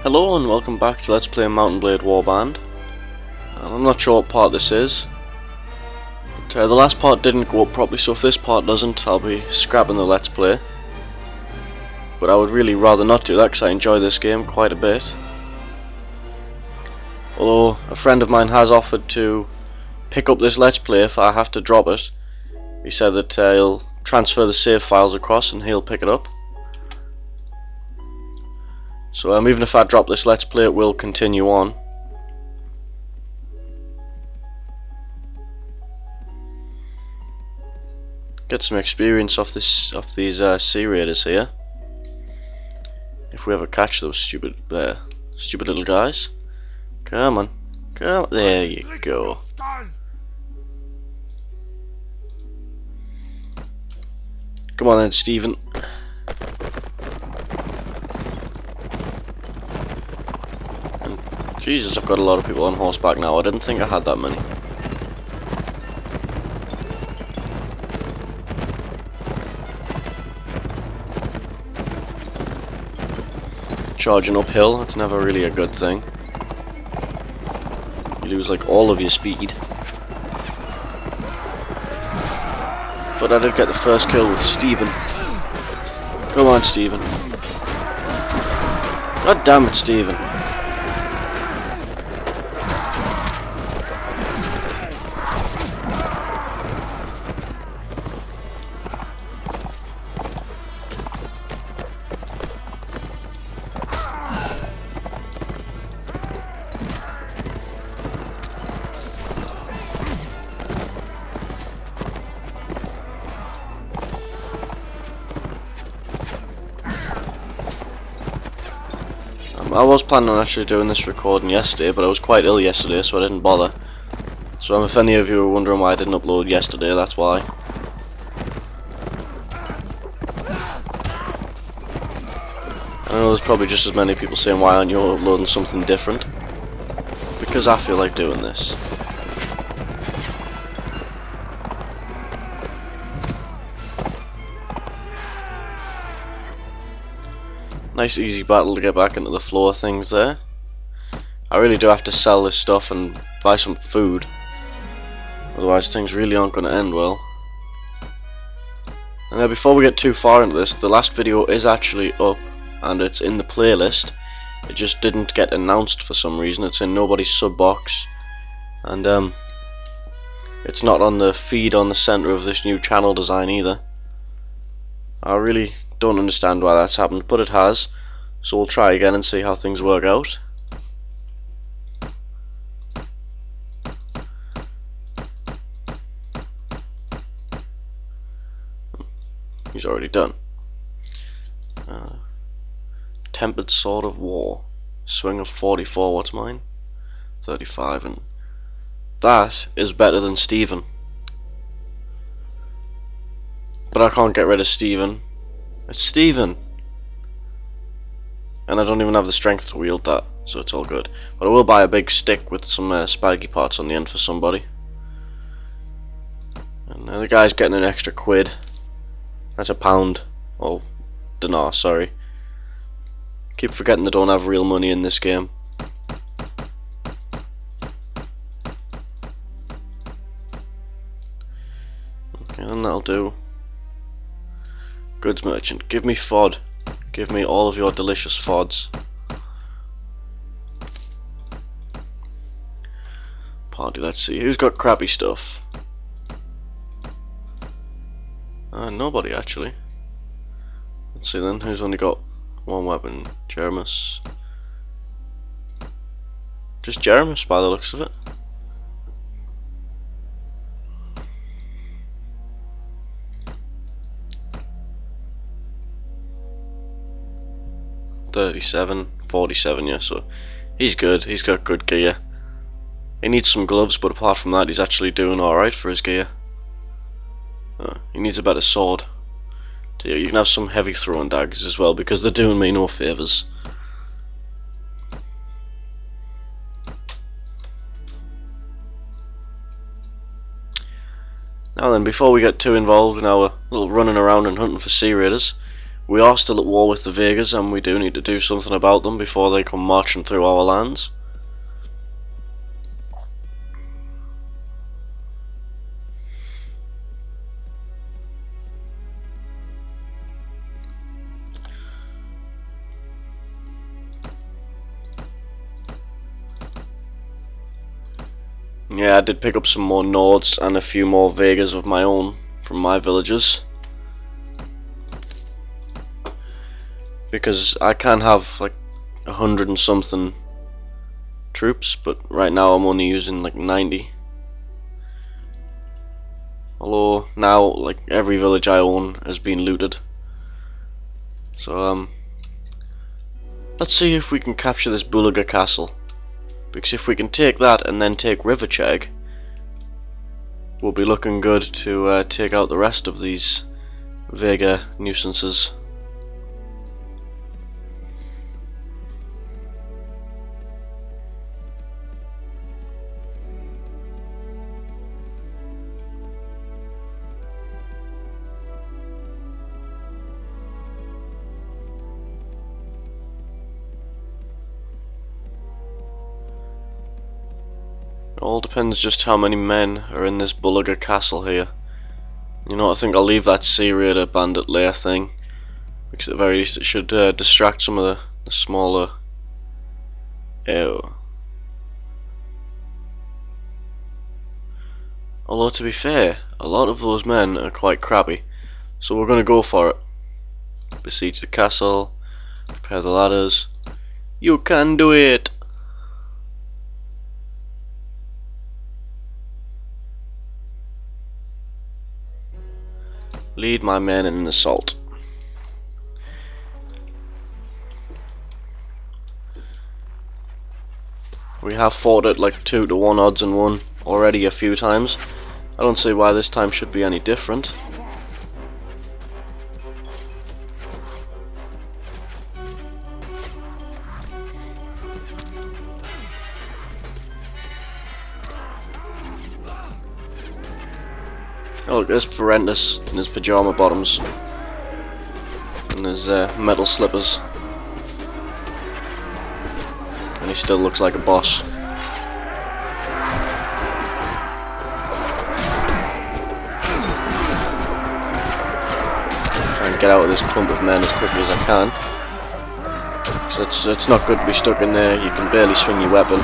Hello and welcome back to Let's Play Mount and Blade Warband. I'm not sure what part this is, but the last part didn't go up properly, so if this part doesn't, I'll be scrapping the Let's Play. But I would really rather not do that because I enjoy this game quite a bit. Although a friend of mine has offered to pick up this Let's Play if I have to drop it. He said that he'll transfer the save files across and he'll pick it up. So even if I drop this Let's Play, it will continue on. Get some experience off these sea raiders here. If we ever catch those stupid little guys. Come on, come on. There you go. Come on then, Stephen. Jesus, I've got a lot of people on horseback now. I didn't think I had that many. Charging uphill, that's never really a good thing. You lose like all of your speed. But I did get the first kill with Stephen. Come on, Stephen. God damn it, Stephen. I was planning on actually doing this recording yesterday, but I was quite ill yesterday, so I didn't bother. So if any of you are wondering why I didn't upload yesterday, that's why. I know there's probably just as many people saying, why aren't you uploading something different? Because I feel like doing this. Nice easy battle to get back into the flow of things there. I really do have to sell this stuff and buy some food. Otherwise things really aren't going to end well. And now before we get too far into this, the last video is actually up and it's in the playlist. It just didn't get announced for some reason. It's in nobody's sub box. And it's not on the feed on the center of this new channel design either. I really don't understand why that's happened, but it has. So we'll try again and see how things work out. He's already done. Tempered Sword of War. Swing of 44, what's mine? 35, and that is better than Stephen. But I can't get rid of Stephen. It's Stephen! And I don't even have the strength to wield that, so it's all good. But I will buy a big stick with some spiky parts on the end for somebody. And the guy's getting an extra quid. That's £1. Oh, dinar, sorry. Keep forgetting they don't have real money in this game. Okay, then that'll do. Goods merchant, give me fod. Give me all of your delicious fods. Party, let's see. Who's got crappy stuff? Nobody actually. Let's see then, who's only got one weapon? Jeremus. Just Jeremus by the looks of it. $37, $47, yeah, so he's good, he's got good gear. He needs some gloves, but apart from that he's actually doing alright for his gear. He needs a better sword. So, yeah, you can have some heavy throwing daggers as well, because they're doing me no favours. Now then, before we get too involved in our little running around and hunting for sea raiders, we are still at war with the Vegas, and we do need to do something about them before they come marching through our lands. Yeah, I did pick up some more Nords and a few more Vegas of my own from my villages, because I can have like 100 and something troops, but right now I'm only using like 90. Although now like every village I own has been looted. So let's see if we can capture this Bulaga castle, because if we can take that and then take Riverchegg, we'll be looking good to take out the rest of these Vega nuisances. It all depends just how many men are in this Bulaga castle here. You know, I think I'll leave that Sea Raider bandit lair thing, because at the very least it should distract some of the smaller... Although to be fair, a lot of those men are quite crappy, so we're going to go for it. Besiege the castle, prepare the ladders. You can do it! Lead my men in an assault. We have fought at like 2 to 1 odds and won already a few times. I don't see why this time should be any different. Oh look, there's Ferentus in his pajama bottoms and his metal slippers, and he still looks like a boss. Try and get out of this clump of men as quickly as I can, because it's not good to be stuck in there. You can barely swing your weapon.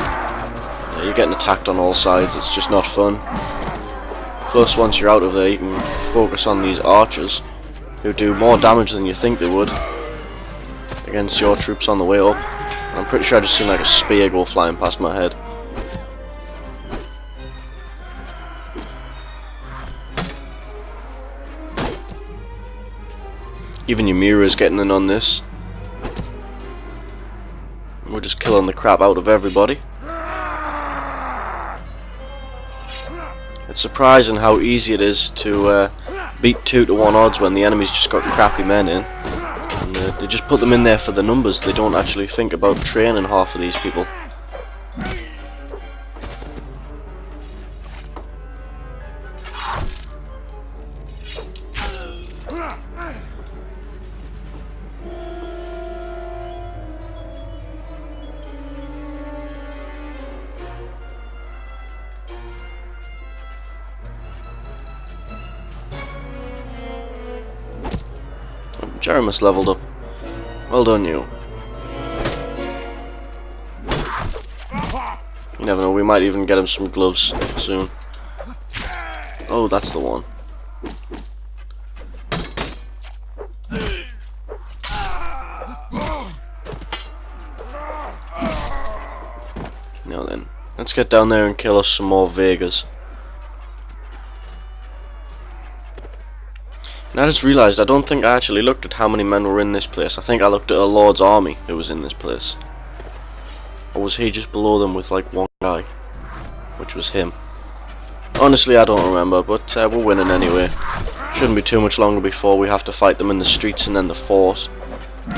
You're getting attacked on all sides. It's just not fun. Plus, once you're out of there, you can focus on these archers, who do more damage than you think they would against your troops on the way up. I'm pretty sure I just seen like a spear go flying past my head. Even Ymira's getting in on this. We're just killing the crap out of everybody. It's surprising how easy it is to beat 2 to 1 odds when the enemy's just got crappy men in. And, they just put them in there for the numbers. They don't actually think about training half of these people. Jeremus leveled up. Well done, you. You never know, we might even get him some gloves soon. Oh, that's the one. Now then, let's get down there and kill us some more Vegas. And I just realised I don't think I actually looked at how many men were in this place. I think I looked at a Lord's army who was in this place. Or was he just below them with like one guy? Which was him. Honestly, I don't remember, but we're winning anyway. Shouldn't be too much longer before we have to fight them in the streets and then the fort.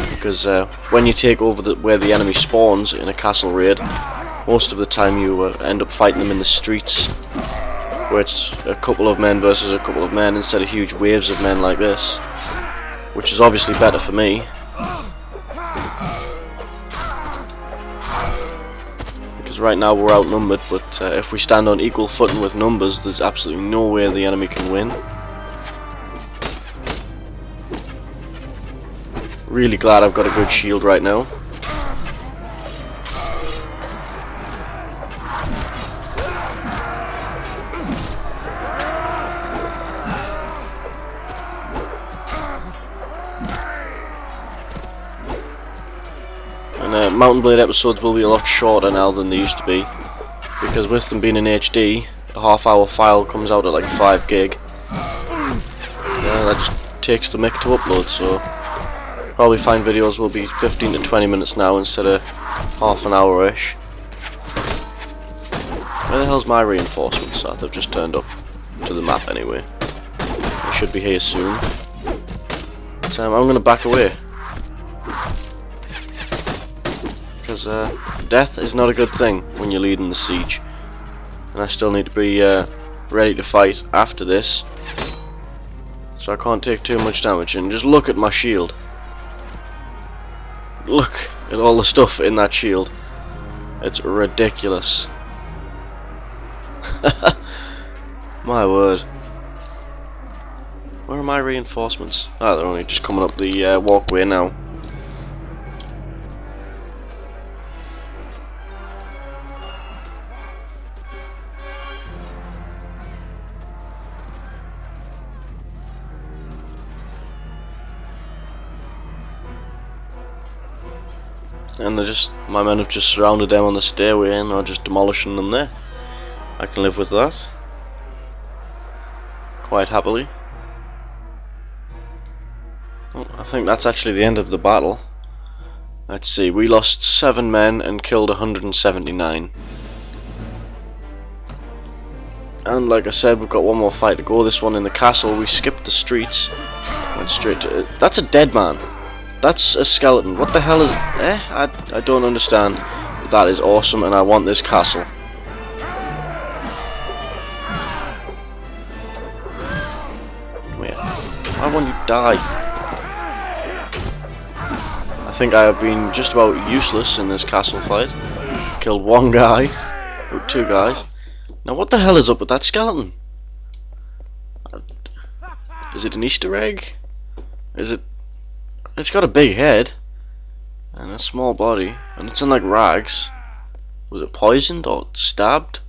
Because when you take over where the enemy spawns in a castle raid, most of the time you end up fighting them in the streets, where it's a couple of men versus a couple of men instead of huge waves of men like this, which is obviously better for me. Because right now we're outnumbered, but if we stand on equal footing with numbers, there's absolutely no way the enemy can win. Really glad I've got a good shield right now. And Mount and Blade episodes will be a lot shorter now than they used to be, because with them being in HD, a half-hour file comes out at like 5 gig. Yeah, that just takes the mick to upload, so probably find videos will be 15 to 20 minutes now instead of half an hour-ish. Where the hell's my reinforcements at? They've just turned up to the map anyway. They should be here soon. So I'm gonna back away. Because death is not a good thing when you're leading the siege. And I still need to be ready to fight after this. So I can't take too much damage. And just look at my shield. Look at all the stuff in that shield. It's ridiculous. My word. Where are my reinforcements? Ah, they're only just coming up the walkway now. And my men have just surrounded them on the stairway and are just demolishing them there. I can live with that. Quite happily. Oh, I think that's actually the end of the battle. Let's see, we lost 7 men and killed 179. And like I said, we've got one more fight to go. This one in the castle. We skipped the streets. Went straight to it. That's a dead man. That's a skeleton. What the hell is... I don't understand. But that is awesome and I want this castle. Come here. I want you to die. I think I have been just about useless in this castle fight. Killed one guy. Oh, 2 guys. Now what the hell is up with that skeleton? Is it an Easter egg? Is it... It's got a big head and a small body, and it's in like rags. Was it poisoned or stabbed?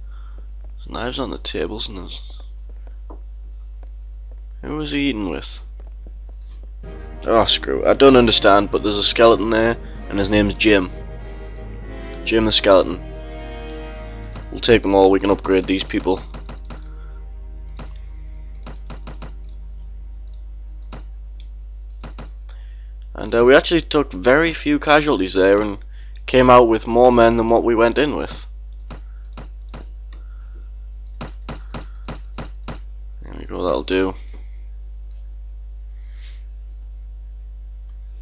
There's knives on the tables, and there's... Who was he eating with? Oh, screw it. I don't understand, but there's a skeleton there, and his name's Jim. Jim the skeleton. We'll take them all. We can upgrade these people. And we actually took very few casualties there and came out with more men than what we went in with. There we go, that'll do.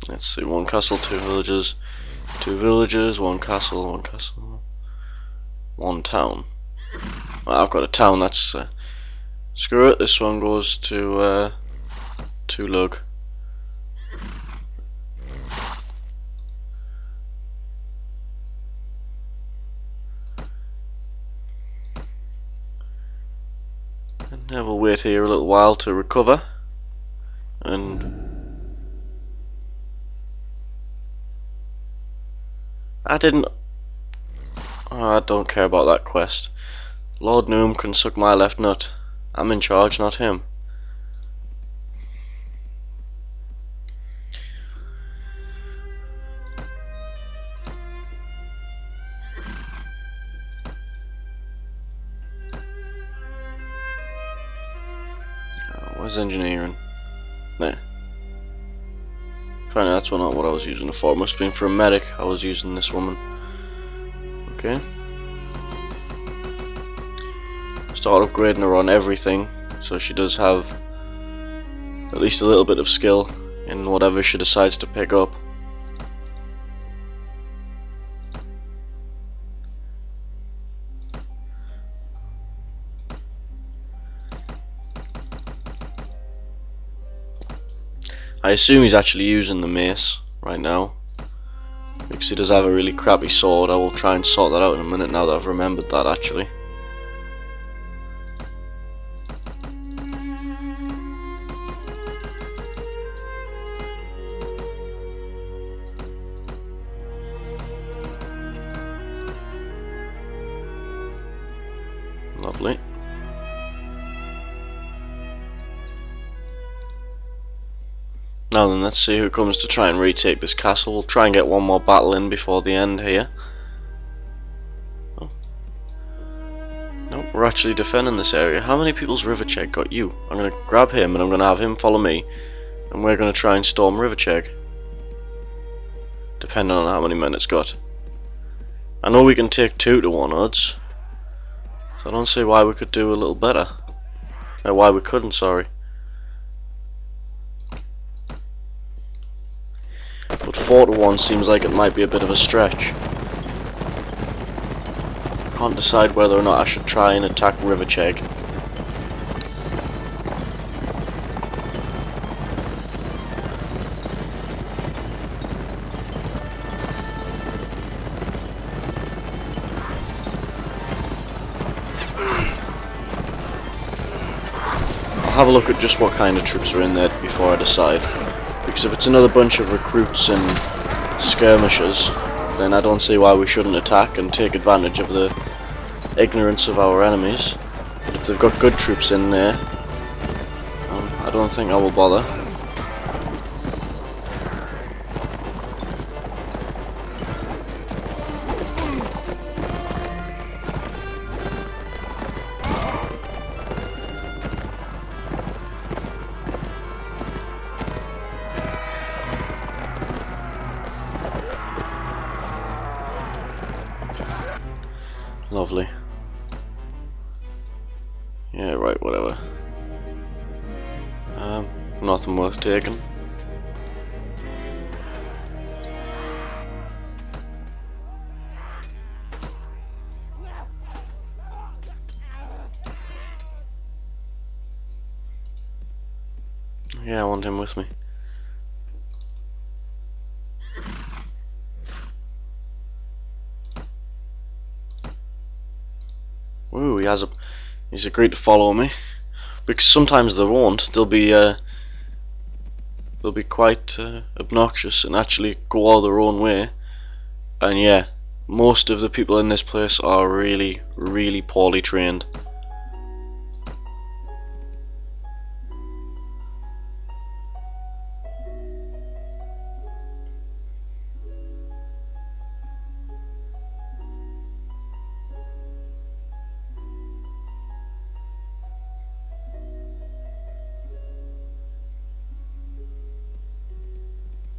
Let's see, 1 castle, 2 villages, 2 villages, 1 castle, 1 castle, 1 town. Well, I've got a town, that's... screw it, this one goes to Lug. And now we'll wait here a little while to recover, and I don't care about that quest. Lord Noom can suck my left nut. I'm in charge, not him. Where's engineering? Nah. Apparently that's not what I was using it for. It must have been for a medic. I was using this woman. Okay. Start upgrading her on everything, so she does have at least a little bit of skill in whatever she decides to pick up. I assume he's actually using the mace right now, because he does have a really crappy sword. I will try and sort that out in a minute now that I've remembered that actually. Lovely. Now then, let's see who comes to try and retake this castle. We'll try and get one more battle in before the end here. Oh. Nope, we're actually defending this area. How many people's river check got you? I'm going to grab him and I'm going to have him follow me. And we're going to try and storm river check. Depending on how many men it's got. I know we can take 2-to-1 odds. So I don't see why we could do a little better. Or why we couldn't, sorry. But 4-to-1 seems like it might be a bit of a stretch. Can't decide whether or not I should try and attack River Check. I'll have a look at just what kind of troops are in there before I decide. Because if it's another bunch of recruits and skirmishers, then I don't see why we shouldn't attack and take advantage of the ignorance of our enemies. But if they've got good troops in there, I don't think I will bother. Lovely. Yeah, right, whatever. Nothing worth taking. Yeah, I want him with me. Ooh, he's agreed to follow me, because sometimes they won't. They'll be quite obnoxious and actually go all their own way. And yeah, most of the people in this place are really, really poorly trained.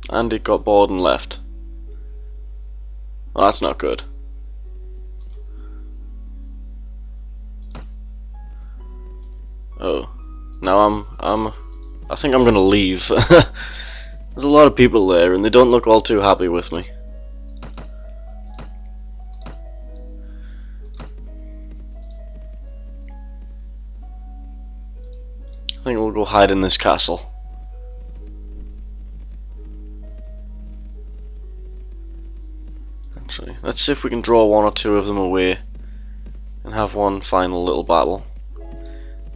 And it got bored and left. Well, that's not good. Oh, now I think I'm gonna leave. There's a lot of people there, and they don't look all too happy with me. I think we'll go hide in this castle. Actually, let's see if we can draw one or two of them away and have one final little battle.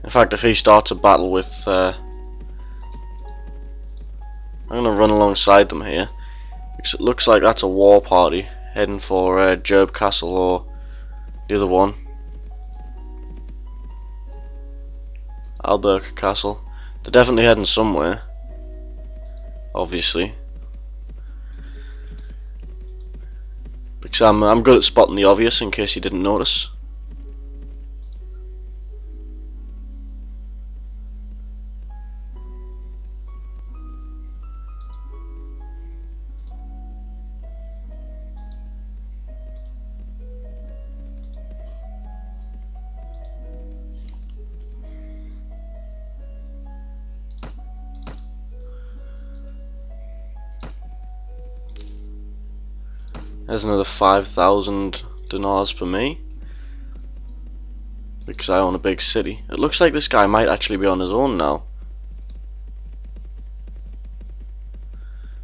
In fact, if he starts a battle with I'm gonna run alongside them here, because it looks like that's a war party heading for Jerb Castle or the other one, Alberg Castle. They're definitely heading somewhere, obviously. Because I'm good at spotting the obvious, in case you didn't notice. There's another 5,000 dinars for me, because I own a big city. It looks like this guy might actually be on his own now.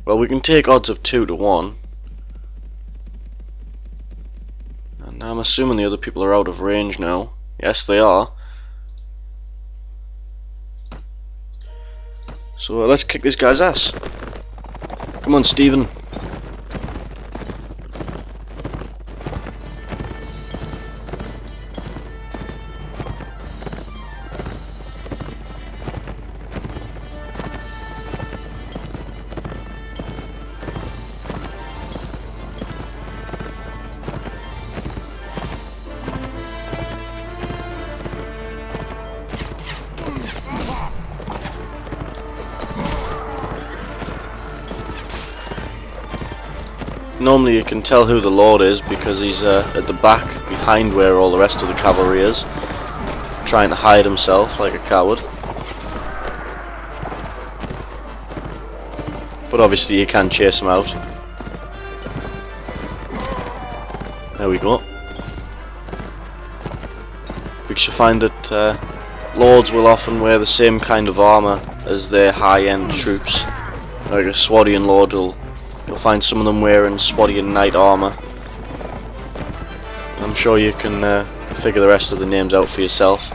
Well, we can take odds of 2 to 1. And I'm assuming the other people are out of range now. Yes, they are. So let's kick this guy's ass. Come on, Stephen. Normally you can tell who the Lord is because he's at the back, behind where all the rest of the cavalry is, trying to hide himself like a coward. But obviously you can chase him out. There we go. Because you find that Lords will often wear the same kind of armour as their high-end troops. Like a Swadian Lord you'll find some of them wearing Swadian knight armour. I'm sure you can figure the rest of the names out for yourself.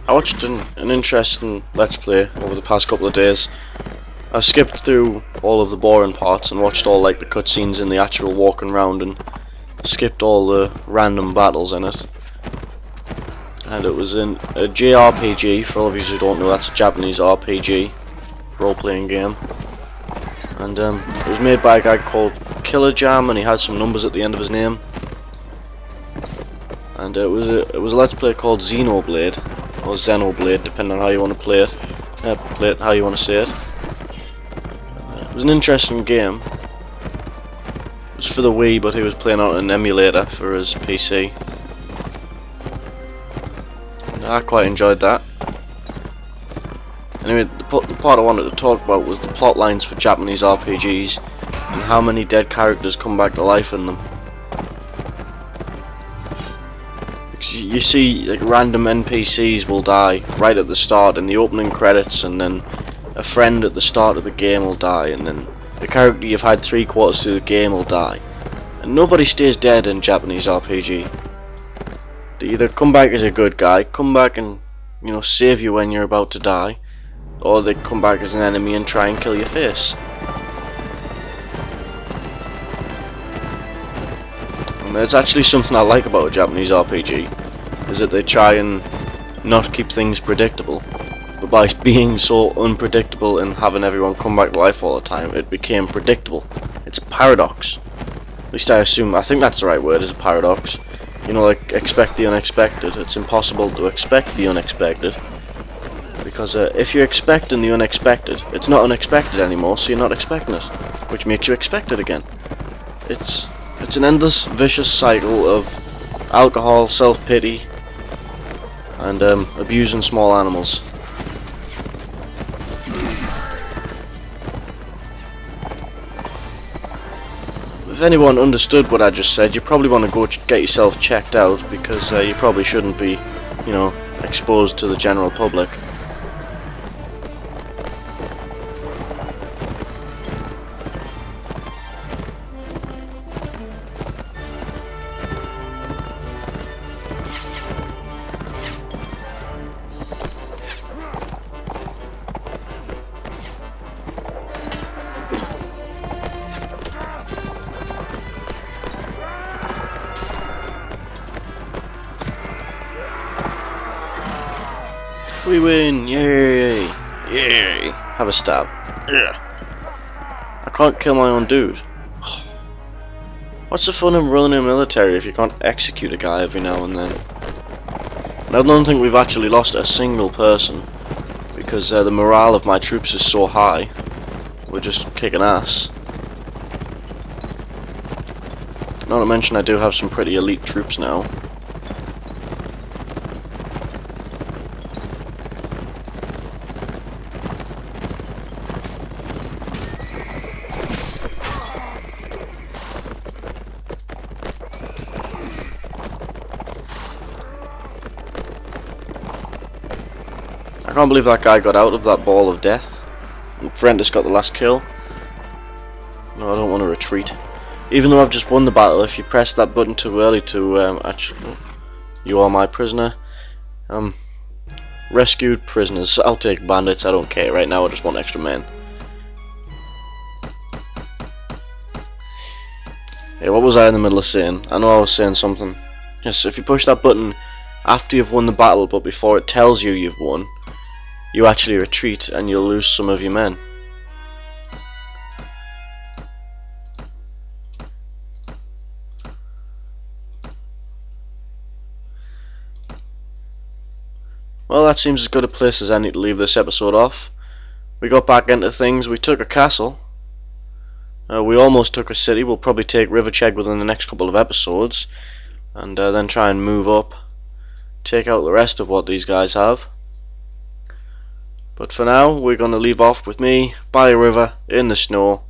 I watched an interesting Let's Play over the past couple of days. I skipped through all of the boring parts and watched all like the cutscenes in the actual walking round and skipped all the random battles in it. And it was in a JRPG, for all of you who don't know, that's a Japanese RPG, role-playing game. And it was made by a guy called Killer Jam, and he had some numbers at the end of his name. And it was a Let's Play called Xenoblade, or Xenoblade, depending on how you want to play it. How you want to say it. It was an interesting game. It was for the Wii, but he was playing on an emulator for his PC. And I quite enjoyed that. Anyway, the part I wanted to talk about was the plot lines for Japanese RPGs and how many dead characters come back to life in them. You see, like, random NPCs will die right at the start in the opening credits, and then a friend at the start of the game will die, and then the character you've had 3/4 through the game will die. And nobody stays dead in Japanese RPG. They either come back as a good guy, come back and, you know, save you when you're about to die, or they come back as an enemy and try and kill your face. And it's actually something I like about a Japanese RPG, is that they try and not keep things predictable. But by being so unpredictable and having everyone come back to life all the time, it became predictable. It's a paradox. At least I think that's the right word, is a paradox. You know, like, expect the unexpected. It's impossible to expect the unexpected. Because if you're expecting the unexpected, it's not unexpected anymore, so you're not expecting it. Which makes you expect it again. It's an endless, vicious cycle of alcohol, self-pity, and abusing small animals. If anyone understood what I just said, you probably want to go get yourself checked out, because you probably shouldn't be, you know, exposed to the general public. We win! Yay! Yay! Have a stab. Yeah. I can't kill my own dude. What's the fun in running a military if you can't execute a guy every now and then? And I don't think we've actually lost a single person, because the morale of my troops is so high. We're just kicking ass. Not to mention I do have some pretty elite troops now. I can't believe that guy got out of that ball of death. And Frentis got the last kill. No, I don't want to retreat. Even though I've just won the battle, if you press that button too early to actually... You are my prisoner. Rescued prisoners. I'll take bandits, I don't care. Right now I just want extra men. Hey, what was I in the middle of saying? I know I was saying something. Yes, if you push that button after you've won the battle, but before it tells you you've won, you actually retreat and you'll lose some of your men. Well, that seems as good a place as any to leave this episode off. We got back into things, we took a castle. We almost took a city. We'll probably take Rivercheck within the next couple of episodes. And then try and move up. Take out the rest of what these guys have. But for now, we're going to leave off with me by a river, in the snow,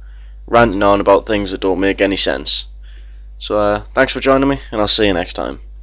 ranting on about things that don't make any sense. So thanks for joining me, and I'll see you next time.